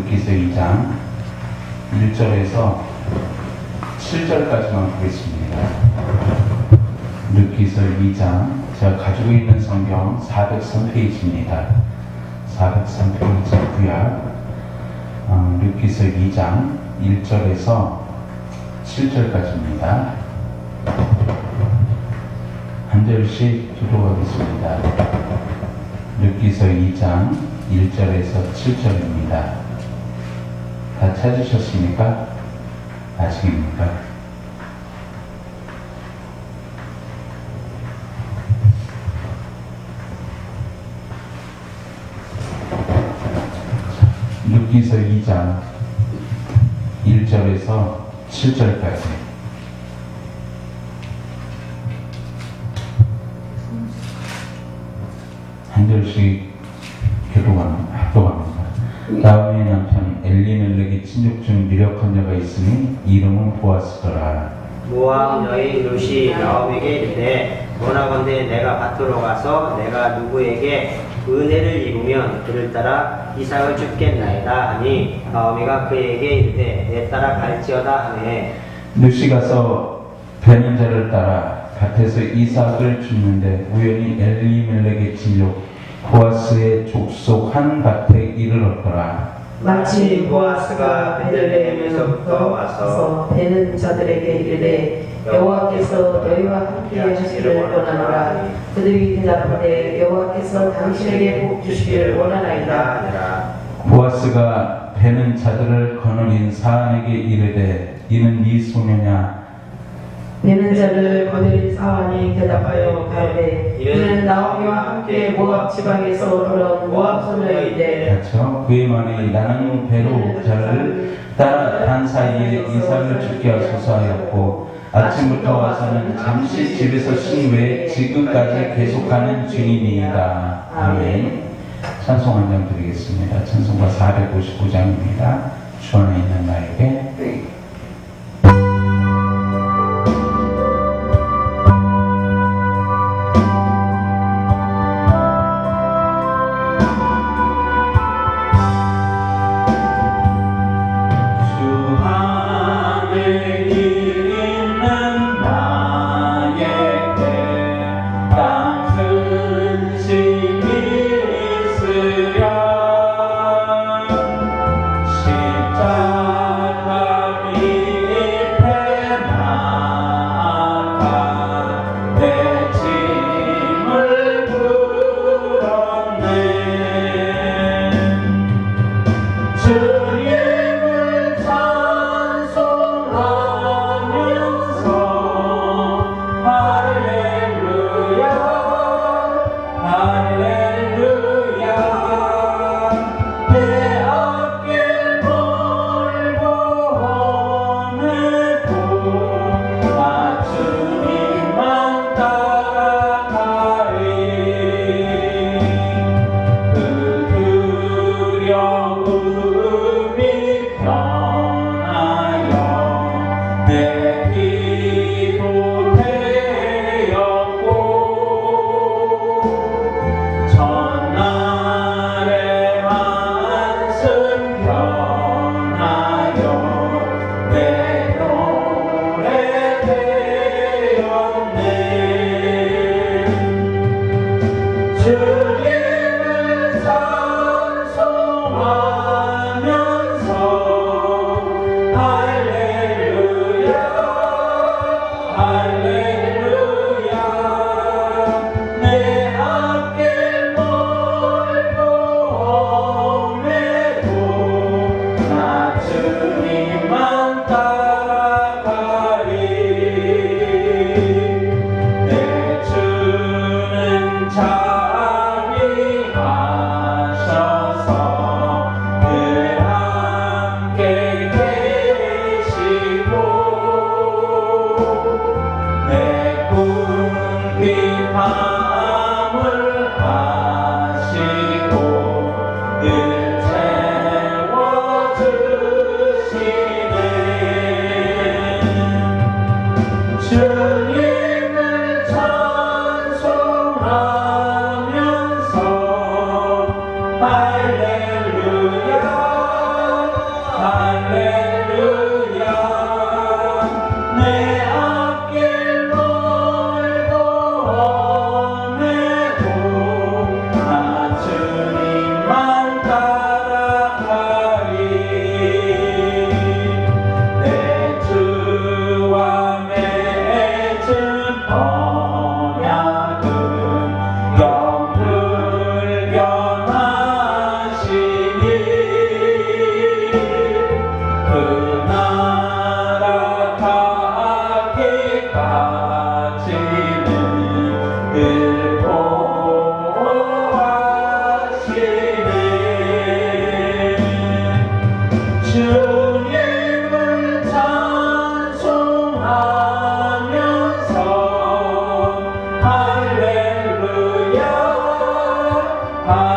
르기서 2장 1절에서 7절까지만 보겠습니다. 르기서 2장, 제가 가지고 있는 성경 403페이지입니다. 403페이지 구약 르기서 2장 1절에서 7절까지입니다. 한 절씩 기도하겠습니다. 르기서 2장 1절에서 7절입니다. 다 찾으셨습니까? 아직입니까? 르기서 2장 1절에서 7절까지 한 절씩 교도합니다. 다음의 남편 엘리멜렉의 친족 중 유력한 자가 있으니 이름은 보아스더라. 모압 여인 룻이 나오미에게 이르되 원하건대 내가 밭으로 가서 내가 누구에게 은혜를 입으면 그를 따라 이삭을 줍겠나이다 하니 나오미가 그에게 이르되 내 따라 갈지어다 하매 룻이 가서 베는 자를 따라 밭에서 이삭을 줍는데 우연히 엘리멜렉의 친족 보아스의 족속 한 밭에 이르렀더라. 마침 보아스가 베들레헴에서부터 와서 베는 자들에게 이르되 여호와께서 너희와 함께 하시기를 원하노라. 그들이 대답하되 여호와께서 당신에게 복 주시기를 원하나이다. 하니라. 보아스가 베는 자들을 거느린 사안에게 이르되 이는 네 소녀냐? 베는 자를 거느린 사환이 대답하여 가로되 이는 나오미와 함께 모압 지방에서 돌아온 모압 소녀이되 그렇죠. 그의 말이 나는 배로 자를 따라 단 사이에 이삭을 죽게 하소서 하였고 아침부터 와서는 잠시 집에서 쉰 후에 지금까지 계속하는 주님이다. 아멘. 찬송 한 장 드리겠습니다. 찬송가 455장입니다. 주 안에 있는 나에게.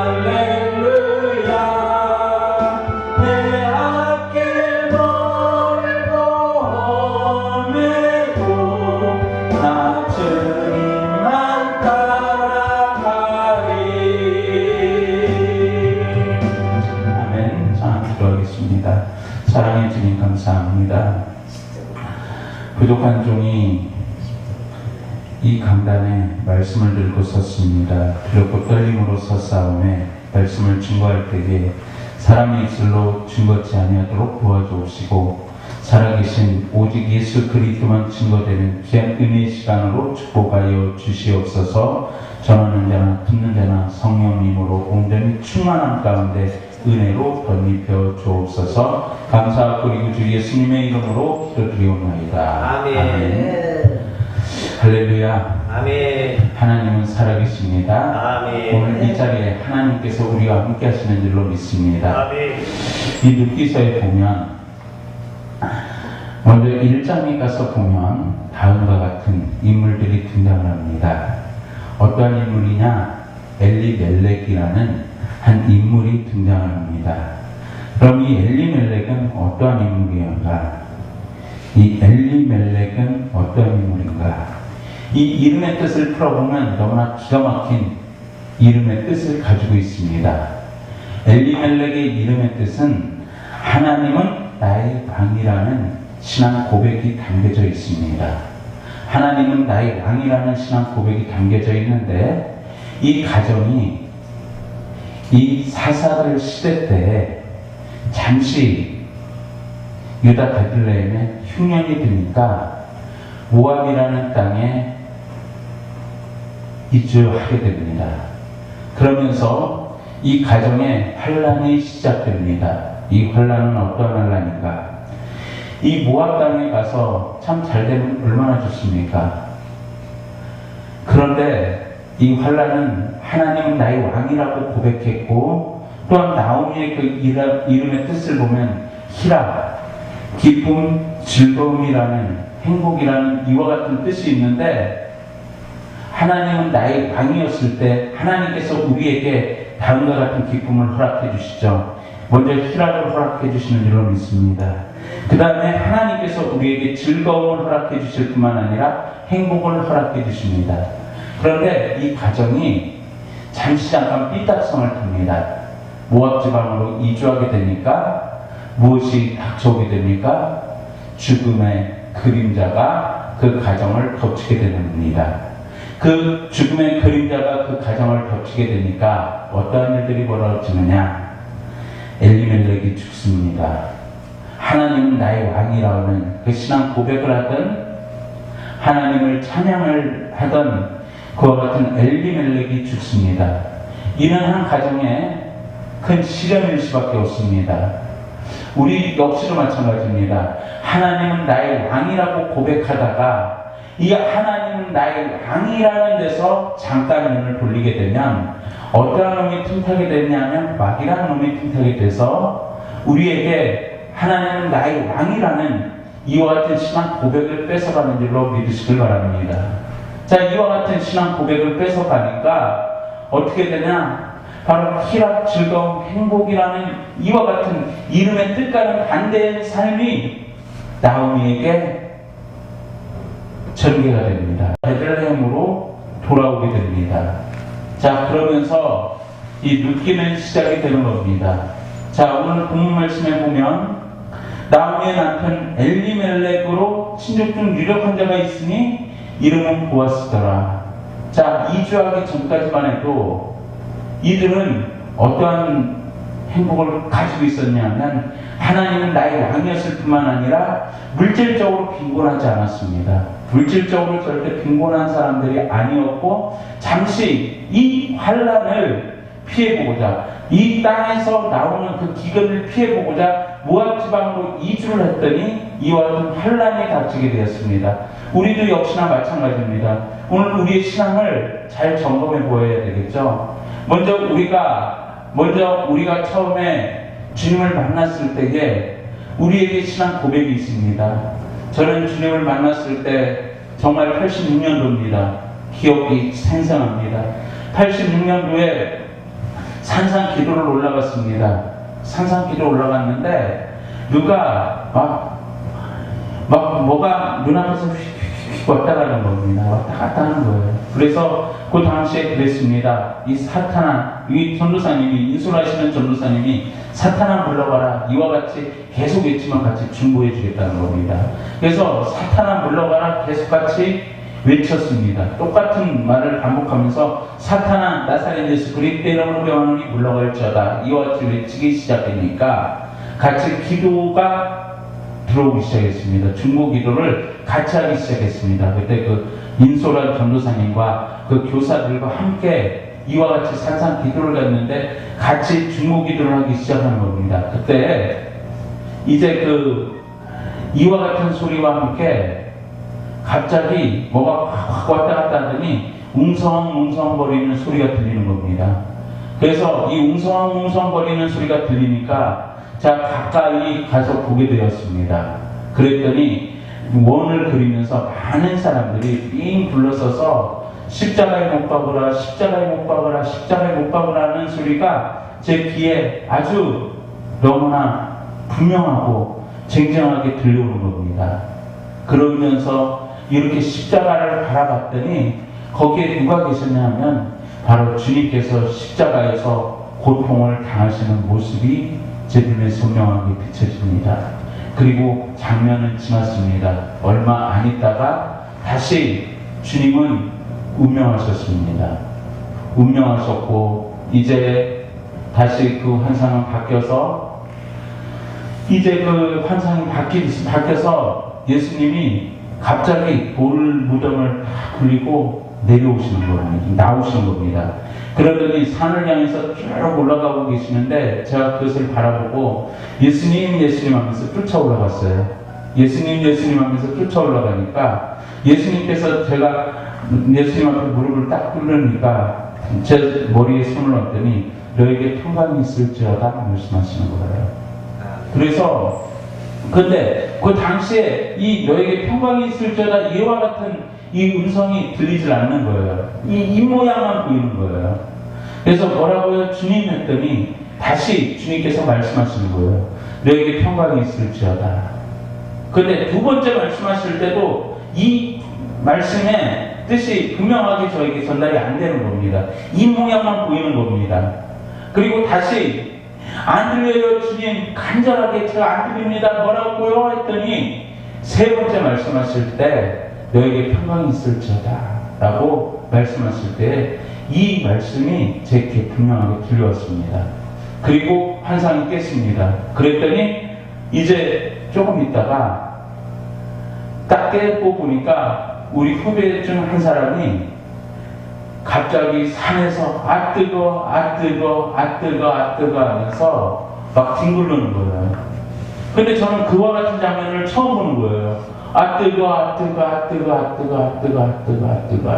할렐루야. 내 앞길 멀고 험해도 나 주님만 따라가리. 아멘. 자, 기도하겠습니다. 사랑해 주님 감사합니다. 부족한 종이 이 강단에 말씀을 들고 섰습니다. 두렵고 떨림으로 섰사오매 말씀을 증거할 때에 사람의 입술로 증거치 아니하도록 도와주옵시고 살아계신 오직 예수 그리스도만 증거되는 귀한 은혜의 시간으로 축복하여 주시옵소서. 전하는 자나 듣는 자나 성령 힘으로 온전히 충만한 가운데 은혜로 덧입혀 주옵소서. 감사하고 그리고 주 예수님의 이름으로 기도드리옵나이다. 아멘. 할렐루야. 아멘. 하나님은 살아계십니다. 아멘. 오늘 이 자리에 하나님께서 우리와 함께 하시는 줄로 믿습니다. 아멘. 이 룻기서에 보면 먼저 1장에 가서 보면 다음과 같은 인물들이 등장을 합니다. 어떠한 인물이냐? 엘리멜렉이라는 한 인물이 등장을 합니다. 그럼 이 엘리멜렉은 어떠한 인물이었는가? 이 엘리멜렉은 어떠한 인물인가? 이 이름의 뜻을 풀어보면 너무나 기가 막힌 이름의 뜻을 가지고 있습니다. 엘리멜렉의 이름의 뜻은 하나님은 나의 왕이라는 신앙 고백이 담겨져 있습니다. 하나님은 나의 왕이라는 신앙 고백이 담겨져 있는데 이 가정이 이 사사들 시대 때 잠시 유다 베들레헴에 흉년이 드니까 모압이라는 땅에 이주하게 됩니다. 그러면서 이 가정에 환란이 시작됩니다. 이 환란은 어떠한 환란인가? 이 모압 땅에 가서 참 잘되면 얼마나 좋습니까? 그런데 이 환란은 하나님은 나의 왕이라고 고백했고 또한 나오미의 그 이름의 뜻을 보면 희락, 기쁨, 즐거움이라는 행복이라는 이와 같은 뜻이 있는데 하나님은 나의 왕이었을 때 하나님께서 우리에게 다음과 같은 기쁨을 허락해 주시죠. 먼저 희락을 허락해 주시는 줄로 믿습니다. 그 다음에 하나님께서 우리에게 즐거움을 허락해 주실 뿐만 아니라 행복을 허락해 주십니다. 그런데 이 가정이 잠시 잠깐 삐딱성을 탑니다. 모압 지방으로 이주하게 되니까 무엇이 닥쳐오게 됩니까? 죽음의 그림자가 그 가정을 덮치게 됩니다. 그 죽음의 그림자가 그 가정을 덮치게 되니까 어떠한 일들이 벌어지느냐? 엘리멜렉이 죽습니다. 하나님은 나의 왕이라는 그 신앙 고백을 하던 하나님을 찬양을 하던 그와 같은 엘리멜렉이 죽습니다. 이는 한 가정에 큰 시련일 수밖에 없습니다. 우리 역시도 마찬가지입니다. 하나님은 나의 왕이라고 고백하다가 이 하나님은 나의 왕이라는 데서 잠깐 눈을 돌리게 되면 어떠한 놈이 틈타게 되냐면 마귀라는 놈이 틈타게 돼서 우리에게 하나님은 나의 왕이라는 이와 같은 신앙 고백을 뺏어가는 줄로 믿으시길 바랍니다. 자, 이와 같은 신앙 고백을 뺏어가니까 어떻게 되냐? 바로 희락, 즐거움, 행복이라는 이와 같은 이름의 뜻과는 반대의 삶이 나오미에게 전개가 됩니다. 베들레헴으로 돌아오게 됩니다. 자, 그러면서 이 룻기는 시작이 되는 겁니다. 자, 오늘 본문 말씀에 보면 나오미의 남편 엘리멜렉으로 친족 중 유력한 자가 있으니 이름은 보아스더라. 자, 이주하기 전까지만 해도 이들은 어떠한 행복을 가지고 있었냐면 하나님은 나의 왕이었을 뿐만 아니라 물질적으로 빈곤하지 않았습니다. 물질적으로 절대 빈곤한 사람들이 아니었고 잠시 이 환란을 피해보고자 이 땅에서 나오는 그 기근을 피해보고자 모압 지방으로 이주를 했더니 이와 같은 환란이 닥치게 되었습니다. 우리도 역시나 마찬가지입니다. 오늘 우리의 신앙을 잘 점검해 보아야 되겠죠. 먼저 우리가 처음에 주님을 만났을 때에 우리에게 신앙 고백이 있습니다. 저는 주님을 만났을 때 정말 86년도입니다. 기억이 생생합니다. 86년도에 산상 기도를 올라갔습니다. 산상 기도 올라갔는데 누가 막 뭐가 눈앞에서 휙휙 왔다 가는 겁니다. 왔다 갔다 하는 거예요. 그래서 그 당시에 그랬습니다. 이 사탄아, 이 전도사님이, 인솔하시는 전도사님이 사탄아 물러가라, 이와 같이 계속 외치면 같이 중보해 주겠다는 겁니다. 그래서 사탄아 물러가라 계속 같이 외쳤습니다. 똑같은 말을 반복하면서 사탄아 나사렛 예수 그리스도 이름으로 명하노니 물러갈지어다, 이와 같이 외치기 시작하니까 같이 기도가 들어오기 시작했습니다. 중보 기도를 같이 하기 시작했습니다. 그때 그 인솔한 전도사님과 그 교사들과 함께 이와 같이 산상 기도를 갔는데 같이 중보 기도를 하기 시작하는 겁니다. 그때 이제 그 이와 같은 소리와 함께 갑자기 뭐가 확 왔다 갔다 하더니 웅성웅성거리는 소리가 들리는 겁니다. 그래서 이 웅성웅성거리는 소리가 들리니까 자 가까이 가서 보게 되었습니다. 그랬더니 원을 그리면서 많은 사람들이 삥 둘러서서 십자가에 못 박으라, 십자가에 못 박으라, 십자가에 못 박으라 하는 소리가 제 귀에 아주 너무나 분명하고 쟁쟁하게 들려오는 겁니다. 그러면서 이렇게 십자가를 바라봤더니 거기에 누가 계셨냐면 바로 주님께서 십자가에서 고통을 당하시는 모습이 제 눈에 선명하게 비춰집니다. 그리고 장면은 지났습니다. 얼마 안 있다가 다시 주님은 운명하셨습니다. 운명하셨고 이제 다시 그 환상은 바뀌어서 이제 그 환상이 바뀌어서 예수님이 갑자기 돌 무덤을 다 굴리고 내려오시는 겁니다. 나오시는 겁니다. 그러더니 산을 향해서 쭉 올라가고 계시는데 제가 그것을 바라보고 예수님 예수님 하면서 쫓아 올라갔어요. 예수님 예수님 하면서 쫓아 올라가니까 예수님께서 제가 예수님 앞에 무릎을 딱 꿇으니까 제 머리에 손을 얹더니 너에게 평강이 있을지어다 말씀하시는 거예요. 그래서 근데 그 당시에 이 너에게 평강이 있을지어다 이와 같은 이 음성이 들리질 않는 거예요. 이 모양만 보이는 거예요. 그래서 뭐라고요? 주님 했더니 다시 주님께서 말씀하시는 거예요. 너에게 평강이 있을지어다. 근데 두 번째 말씀하실 때도 이 말씀의 뜻이 분명하게 저에게 전달이 안 되는 겁니다. 이 모양만 보이는 겁니다. 그리고 다시 안 들려요 주님, 간절하게 제가 안 들립니다. 뭐라고요? 했더니 세 번째 말씀하실 때 너에게 평강이 있을지어다 라고 말씀하실 때 이 말씀이 제게 분명하게 들려왔습니다. 그리고 환상이 깼습니다. 그랬더니 이제 조금 있다가 딱 깨고 보니까 우리 후배 중 한 사람이 갑자기 산에서 아 뜨거 아 뜨거 아 뜨거 아 뜨거 하면서 막 뒹굴르는 거예요. 근데 저는 그와 같은 장면을 처음 보는 거예요. 아 뜨거 아 뜨거 아 뜨거 아 뜨거 아 뜨거 아 뜨거 아 뜨거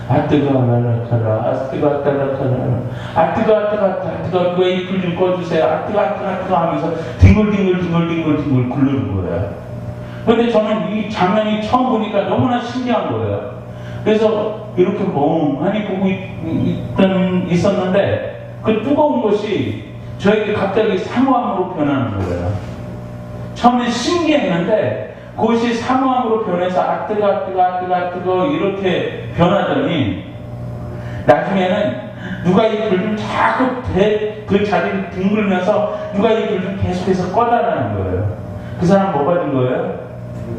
아 뜨거 라라카라 아 뜨거 따라카라 아 뜨거 아 뜨거 아 뜨거 왜 이 불 좀 꺼주세요. 아 뜨거 아 뜨거 아 뜨거 하면서 딩글딩글 굴르는 거예요. 근데 저는 이 장면이 처음 보니까 너무나 신기한 거예요. 그래서 이렇게 멍하니 보고 있었는데 그 뜨거운 것이 저에게 갑자기 사모함으로 변하는 거예요. 처음에 신기했는데 그것이 사모함으로 변해서 아 뜨거 아 뜨거 아 뜨거 아 뜨거 이렇게 변하더니 나중에는 누가 이 불 좀 자꾸 그 자리를 둥글면서 누가 이 불 좀 계속해서 꺼달라는 거예요. 그 사람 뭐 받은 거예요?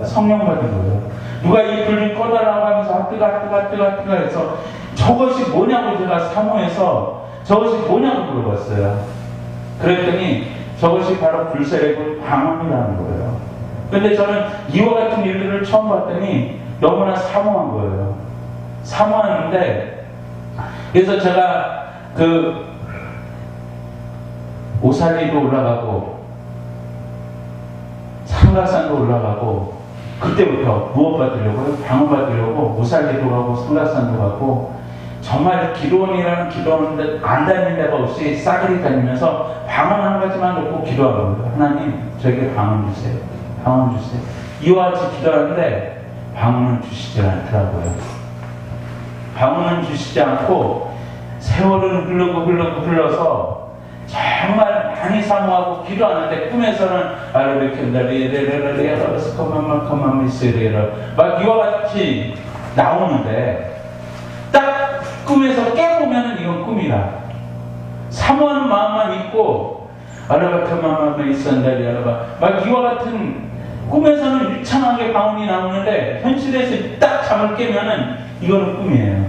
성령 받은 거예요. 누가 이 불 좀 꺼달라고 하면서 아 뜨거 아 뜨거 아 뜨거 아 뜨거 해서 저것이 뭐냐고 제가 사모해서 저것이 뭐냐고 물어봤어요. 그랬더니 저것이 바로 불세례고 방언이라는 거예요. 근데 저는 이와 같은 일들을 처음 봤더니 너무나 사모한 거예요. 사모하는데 그래서 제가 그 오살리도 올라가고 상가산도 올라가고 그때부터 무엇 받으려고 방언 받으려고 오살리도 가고 상가산도 가고 정말 기도원이라는 기도원인데 안 다니는 데가 없이 싸그리 다니면서 방언 한 가지만 놓고 기도하거든요. 하나님 저에게 방언 주세요. 방언 주세요. 이와 같이 기도하는데 방언은 주시지 않더라고요. 방언은 주시지 않고 세월은 흘러서 정말 많이 사모하고 기도하는데 꿈에서는 막 이와 같이 나오는데 딱 꿈에서 깨보면은 이건 꿈이라 사모하는 마음만 있고 알라바카마마마 있었는데 막 이와 같은 꿈에서는 유창하게 방언이 나오는데 현실에서 딱 잠을 깨면은 이거는 꿈이에요.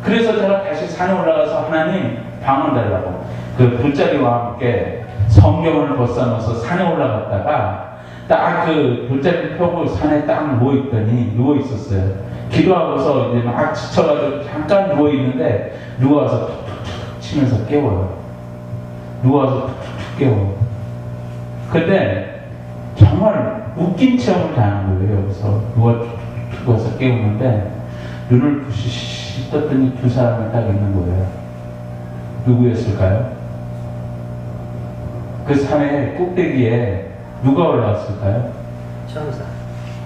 그래서 제가 다시 산에 올라가서 하나님 방언 달라고 그 돗자리와 함께 성경을 벗어놓아서 산에 올라갔다가 딱 그 돗자리 펴고 산에 딱 누워있더니 누워있었어요. 기도하고서 이제 막 지쳐가지고 잠깐 누워있는데 누가 와서 툭툭툭 치면서 깨워요. 누가 와서 툭툭툭 깨워요. 근데 정말 웃긴 체험을 당한 거예요. 여기서 누가 툭툭툭 와서 깨우는데 눈을 부시시 떴더니 두 사람이 딱 있는 거예요. 누구였을까요? 그 산의 꼭대기에 누가 올라왔을까요? 천사.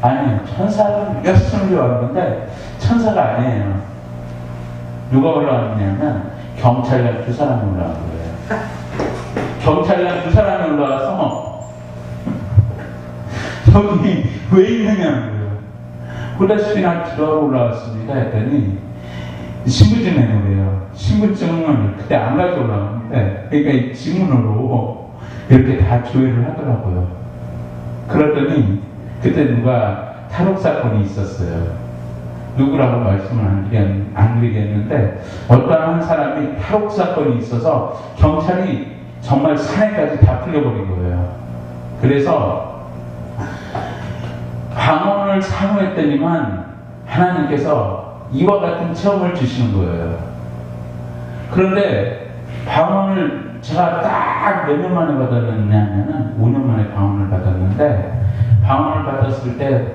아니요. 천사는 몇순을 왔는데 천사가 아니에요. 누가 올라왔냐면 경찰관 두 사람이 올라온 거예요. 경찰관 두 사람이 올라와서 저기 왜 있느냐는 거예요. 후다시피나 들어가고 올라왔습니다 했더니 신분증 내놓으래요. 신분증은 그때 안 가져오라는데 그러니까 이 지문으로 이렇게 다 조회를 하더라고요. 그러더니 그때 누가 탈옥 사건이 있었어요. 누구라고 말씀을 안 드리겠는데 어떤 한 사람이 탈옥 사건이 있어서 경찰이 정말 산에까지 다 풀려버린 거예요. 그래서 방언을 사모했더니만 하나님께서 이와 같은 체험을 주시는 거예요. 그런데 방언을 제가 딱 몇 년 만에 받았느냐면 5년 만에 방언을 받았는데 방언을 받았을 때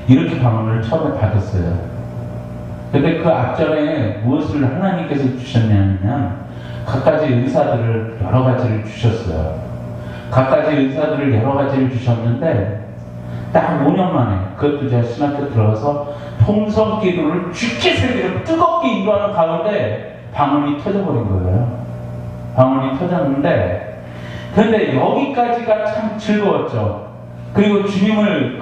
이렇게 방언을 처음에 받았어요. 근데 그 앞전에 무엇을 하나님께서 주셨냐면 갖가지 의사들을 여러 가지를 주셨어요. 갖가지 의사들을 여러 가지를 주셨는데 딱 5년 만에 그것도 제가 신학교 들어가서 통성 기도를 죽게 새기로 뜨겁게 인도하는 가운데 방언이 터져버린 거예요. 방언이 터졌는데 그런데 여기까지가 참 즐거웠죠. 그리고 주님을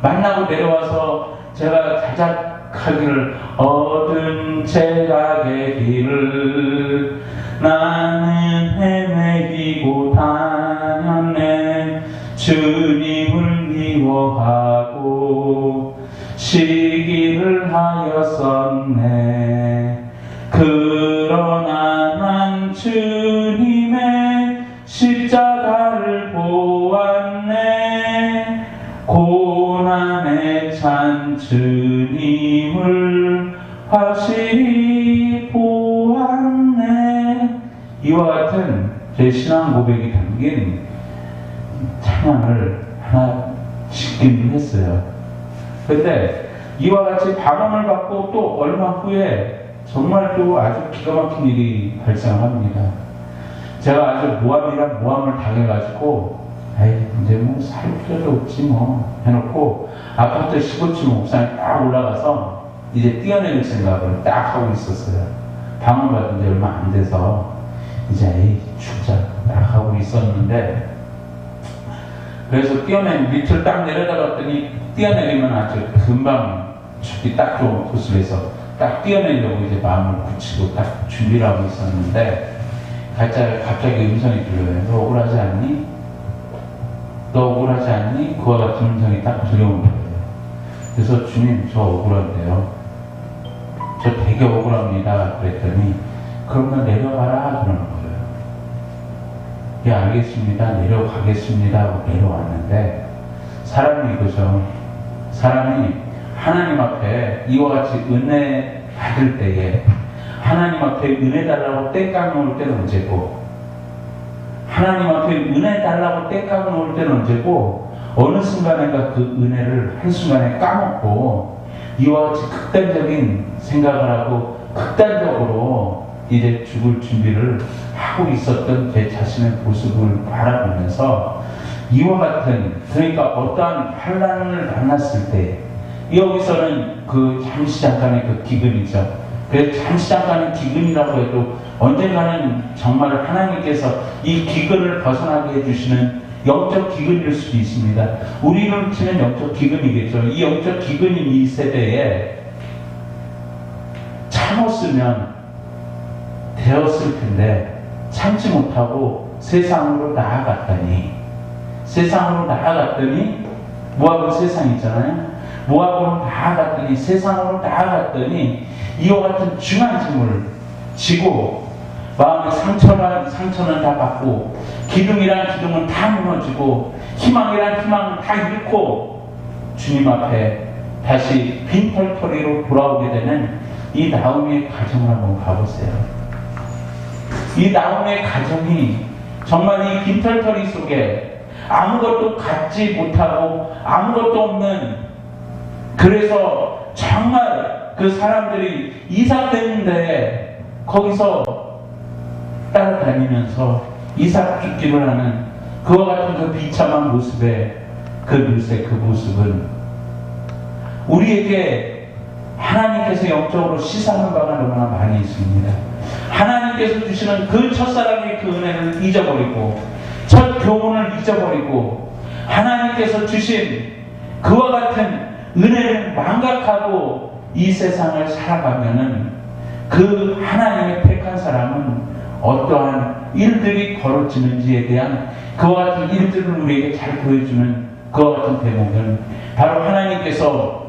만나고 내려와서 제가 자작하기를 얻은 제각의 길을 나는 헤매기고 다녔네. 주님을 미워하고 시기를 하였었네. 그러나 난 주님의 십자가를 보았네. 고난에 찬 주님을 확실히 보았네. 이와 같은 제 신앙 고백이 담긴 찬양을 하나 짓기는 했어요. 근데 이와 같이 방언을 받고 또 얼마 후에 정말 또 아주 기가 막힌 일이 발생합니다. 제가 아주 모함이란 모함을 당해가지고 이제 뭐 살 필요도 없지 뭐 해놓고 아파트 15층 옥상에 딱 올라가서 이제 뛰어내릴 생각을 딱 하고 있었어요. 방언 받은 지 얼마 안 돼서 이제 죽자 딱 하고 있었는데 그래서 밑을 딱 내려다봤더니 뛰어내리면 아주 금방 죽기 딱 좋은 코스에서 딱 뛰어내려고 이제 마음을 굳히고 딱 준비를 하고 있었는데 갑자기 음성이 들려요. 너 억울하지 않니? 너 억울하지 않니? 그와 같은 음성이 딱 들려온 거예요. 그래서 주님 저 억울한데요. 저 되게 억울합니다. 그랬더니 그러면 내려가라 그러는 거예요. 예 알겠습니다. 내려가겠습니다 하고 내려왔는데 사람이 이거죠. 사람이 하나님 앞에 이와 같이 은혜 받을 때에 하나님 앞에 은혜 달라고 땡깡 놓을 때는 언제고 하나님 앞에 은혜 달라고 땡깡 놓을 때는 언제고 어느 순간인가 그 은혜를 한순간에 까먹고 이와 같이 극단적인 생각을 하고 극단적으로 이제 죽을 준비를 하고 있었던 제 자신의 모습을 바라보면서 이와 같은 그러니까 어떠한 환난을 만났을 때 여기서는 그 잠시 잠깐의 그 기근이죠. 그 잠시 잠깐의 기근이라고 해도 언젠가는 정말 하나님께서 이 기근을 벗어나게 해주시는 영적 기근일 수도 있습니다. 우리를 치는 영적 기근이겠죠. 이 영적 기근인 이 세대에 참았으면 되었을 텐데 참지 못하고 세상으로 나아갔더니 모압은 세상이잖아요. 모압으로 나아갔더니 세상으로 나아갔더니 이와 같은 중한 짐을 지고 마음의 상처는 다 받고 기둥이란 기둥은 다 무너지고 희망이란 희망은 다 잃고 주님 앞에 다시 빈털터리로 돌아오게 되는 이 나오미의 가정을 한번 가보세요. 이 나오미의 가정이 정말 이 빈털터리 속에 아무것도 갖지 못하고 아무것도 없는, 그래서 정말 그 사람들이 이삭 됐는데 거기서 따라다니면서 이삭 줍기를 하는 그와 같은 그 비참한 모습의 그 율세, 그 모습은 우리에게 하나님께서 영적으로 시사하는 바가 너무나 많이 있습니다. 하나님께서 주시는 그 첫사랑의 그 은혜를 잊어버리고 첫 교훈을 잊어버리고 하나님께서 주신 그와 같은 은혜를 망각하고 이 세상을 살아가면은 그 하나님의 택한 사람은 어떠한 일들이 벌어지는지에 대한 그와 같은 일들을 우리에게 잘 보여주는 그와 같은 대목은 바로 하나님께서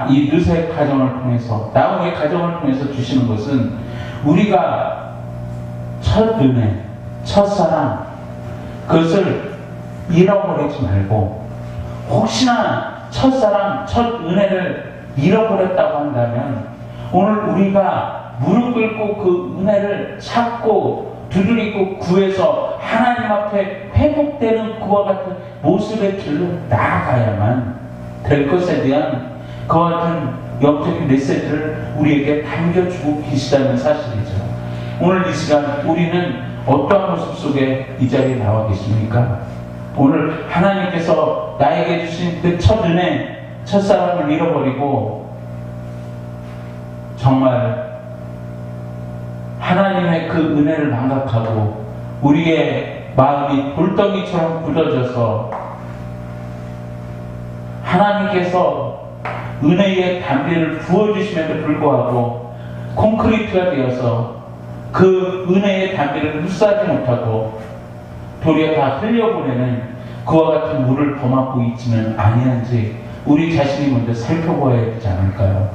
이 르세 가정을 통해서, 나오미의 가정을 통해서 주시는 것은 우리가 첫 은혜, 첫사랑, 그것을 잃어버리지 말고 혹시나 첫사랑, 첫 은혜를 잃어버렸다고 한다면 오늘 우리가 무릎 꿇고 그 은혜를 찾고 두드리고 구해서 하나님 앞에 회복되는 그와 같은 모습의 길로 나아가야만 될 것에 대한 그와 같은 영적인 메시지를 우리에게 남겨주고 계시다는 사실이죠. 오늘 이 시간 우리는 어떠한 모습 속에 이 자리에 나와 계십니까? 오늘 하나님께서 나에게 주신 그 첫 은혜, 첫사랑을 잃어버리고 정말 하나님의 그 은혜를 망각하고 우리의 마음이 돌덩이처럼 굳어져서 하나님께서 은혜의 담비를 부어주심에도 불구하고 콘크리트가 되어서 그 은혜의 담비를 흡수하지 못하고 도리어 다 흘려보내는 그와 같은 물을 범하고 있지는 아니한지 우리 자신이 먼저 살펴봐야 되지 않을까요?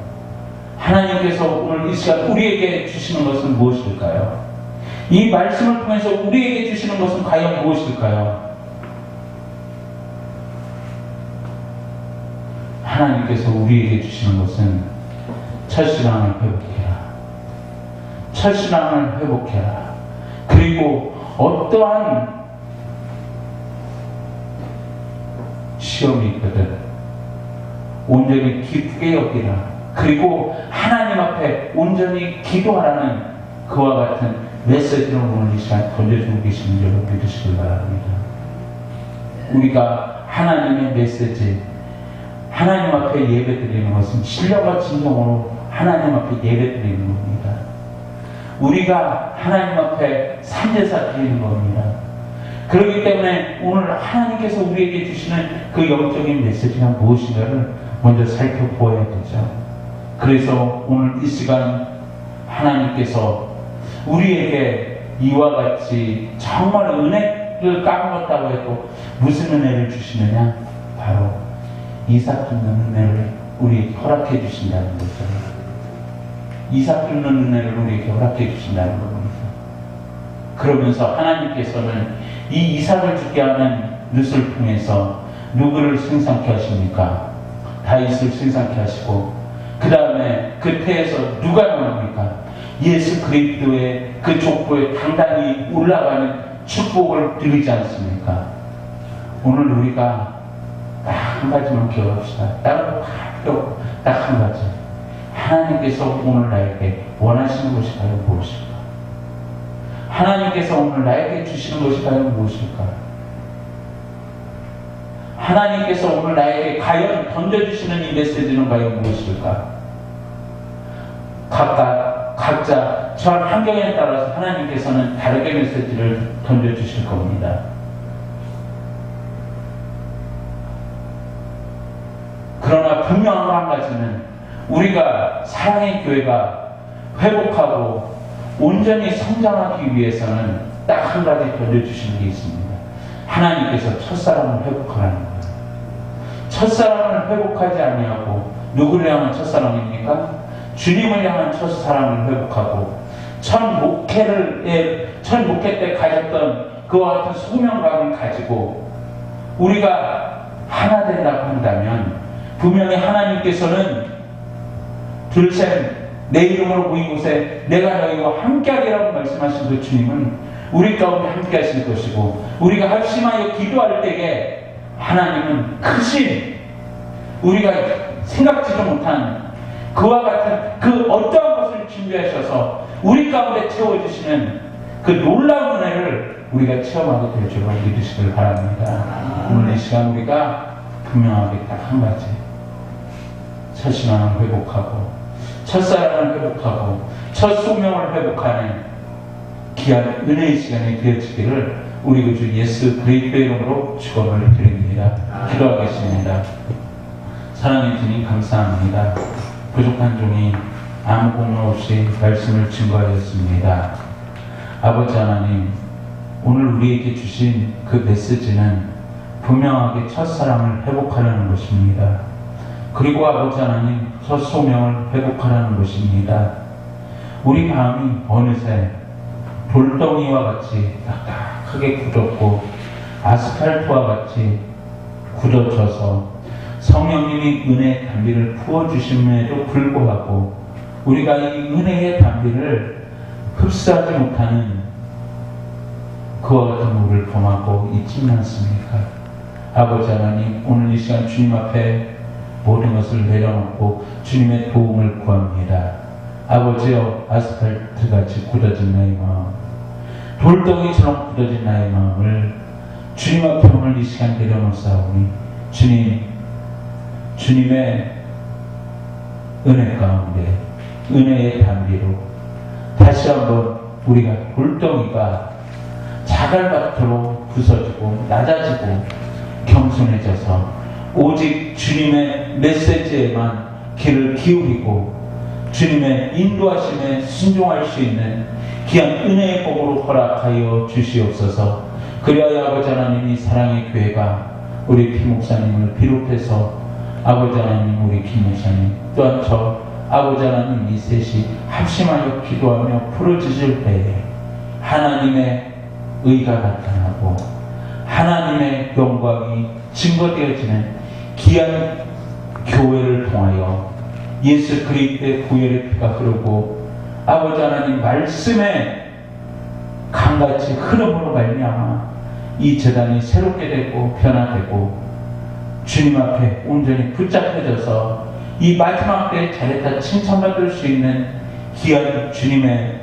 하나님께서 오늘 이 시간 우리에게 주시는 것은 무엇일까요? 이 말씀을 통해서 우리에게 주시는 것은 과연 무엇일까요? 하나님께서 우리에게 주시는 것은 첫신앙을 회복해라. 첫신앙을 회복해라. 그리고 어떠한 시험이 있거든 온전히 기쁘게 여기라. 그리고 하나님 앞에 온전히 기도하라는 그와 같은 메시지를 오늘 이 시간 던져주고 계시는 줄 믿으시길 바랍니다. 우리가 하나님의 메시지, 하나님 앞에 예배드리는 것은 신령과 진정으로 하나님 앞에 예배드리는 겁니다. 우리가 하나님 앞에 산제사 드리는 겁니다. 그렇기 때문에 오늘 하나님께서 우리에게 주시는 그 영적인 메시지가 무엇인가를 먼저 살펴보아야 되죠. 그래서 오늘 이 시간 하나님께서 우리에게 이와 같이 정말 은혜를 까먹었다고 해도 무슨 은혜를 주시느냐? 바로 이삭 줍는 은혜를 우리에게 허락해 주신다는 거죠. 이삭 줍는 은혜를 우리에게 허락해 주신다는 겁니다. 그러면서 하나님께서는 이 이삭을 죽게 하는 룻을 통해서 누구를 생산케 하십니까? 다윗을 생산케 하시고 그 다음에 그 태에서 누가 나옵니까? 예수 그리스도의 그 족보에 당당히 올라가는 축복을 드리지 않습니까? 오늘 우리가 딱 한 가지만 기억합시다. 다른 거 다 필요 없고 딱 한 가지. 하나님께서 오늘 나에게 원하시는 것이 과연 무엇일까? 하나님께서 오늘 나에게 주시는 것이 과연 무엇일까? 하나님께서 오늘 나에게 과연 던져주시는 이 메시지는 과연 무엇일까? 각자 처한 환경에 따라서 하나님께서는 다르게 메시지를 던져주실 겁니다. 그러나 분명한 거 한 가지는 우리가 사랑의 교회가 회복하고 온전히 성장하기 위해서는 딱 한 가지 던져주시는 게 있습니다. 하나님께서 첫사랑을 회복하라는 거예요. 첫사랑을 회복하지 아니하고 누구를 향한 첫사랑입니까? 주님을 향한 첫사랑을 회복하고 첫 목회 때 가졌던 그와 같은 소명감을 가지고 우리가 하나 된다고 한다면 분명히 하나님께서는 둘셋 내 이름으로 모인 곳에 내가 너희와 함께하리라고 말씀하신 그 주님은 우리 가운데 함께 하실 것이고 우리가 합심하여 기도할 때에 하나님은 크신 우리가 생각지도 못한 그와 같은 그 어떠한 것을 준비하셔서 우리 가운데 채워주시는 그 놀라운 은혜를 우리가 체험하게 될 줄로 믿으시길 바랍니다. 오늘 이 시간 우리가 분명하게 딱 한 가지 첫신앙을 회복하고 첫사랑을 회복하고 첫 소명을 회복하는 귀한 은혜의 시간이 되어지기를 우리 구주 예수 그리스도의 이름으로 축원을 드립니다. 기도하겠습니다. 사랑의 주님 감사합니다. 부족한 종이 아무 공로 없이 말씀을 증거하였습니다. 아버지 하나님, 오늘 우리에게 주신 그 메시지는 분명하게 첫사랑을 회복하라는 것입니다. 그리고 아버지 하나님, 첫 소명을 회복하라는 것입니다. 우리 마음이 어느새 돌덩이와 같이 딱딱하게 굳었고 아스팔트와 같이 굳어져서 성령님이 은혜의 담비를 부어주심에도 불구하고 우리가 이 은혜의 담비를 흡수하지 못하는 그와 같은 우리를 범하고 있지 않습니까? 아버지 하나님, 오늘 이 시간 주님 앞에 모든 것을 내려놓고 주님의 도움을 구합니다. 아버지여, 아스팔트같이 굳어진 나의 마음, 돌덩이처럼 굳어진 나의 마음을 주님 앞에 오늘 이 시간 내려놓사오니 주님의 은혜 가운데 은혜의 담비로 다시 한번 우리가 돌덩이가 자갈밭으로 부서지고 낮아지고 겸손해져서 오직 주님의 메시지에만 귀를 기울이고 주님의 인도하심에 순종할 수 있는 귀한 은혜의 복으로 허락하여 주시옵소서. 그리하여 아버지 하나님이 사랑의 교회가 우리 김 목사님을 비롯해서 아버지 하나님 우리 김 목사님 또한 저 아버지 하나님 이 셋이 합심하여 기도하며 부르짖을 때에 하나님의 의가 나타나고 하나님의 영광이 증거되어지는 귀한 교회를 통하여 예수 그리스도의 보혈의 피가 흐르고 아버지 하나님 말씀의 강같이 흐름으로 말미암아 이 재단이 새롭게 되고 변화되고 주님 앞에 온전히 붙잡혀져서 이 마지막 때에 잘했다 칭찬받을 수 있는 귀한 주님의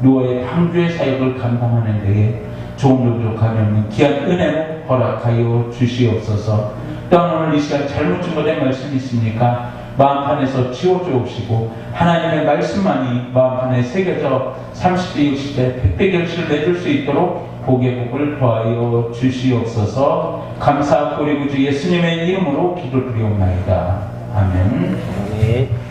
노예 방주의 사역을 감당하는 데에 조금도 부족함이 없는 귀한 은혜로 허락하여 주시옵소서. 또한 오늘 이 시간 잘못 증거된 말씀이 있습니까? 마음판에서 지워주옵시고 하나님의 말씀만이 마음판에 새겨져 30대 60대 100대 결실을 맺을 수 있도록 복의 복을 더하여 주시옵소서. 감사하고 우리 구주 예수님의 이름으로 기도드리옵나이다. 아멘. 아멘.